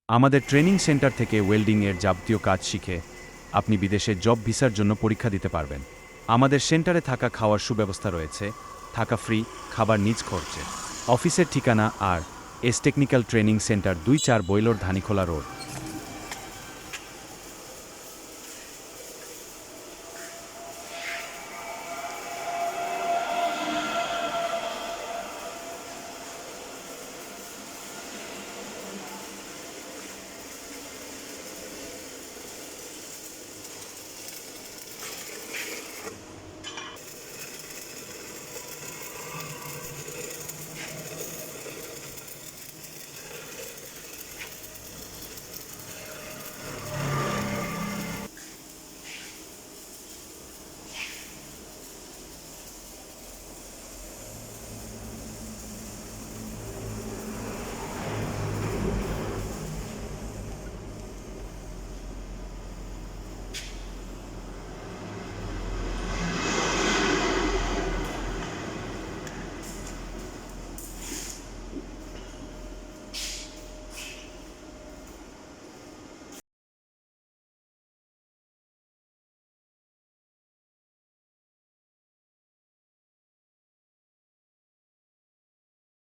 আমাদের training centre থেকে ওয়েল্ডিংয়ের যাবতীয় কাজ শিখে আপনি বিদেশে জব ভিসার জন্য পরীক্ষা দিতে পারবেন। আমাদের সেন্টারে থাকা খাওয়ার সুব্যবস্থা রয়েছে, থাকা ফ্রি, খাবার নিজ খরচে। অফিসের ঠিকানা R S technical training centre ২-৪ বৈলর ধানীখোলা রোড।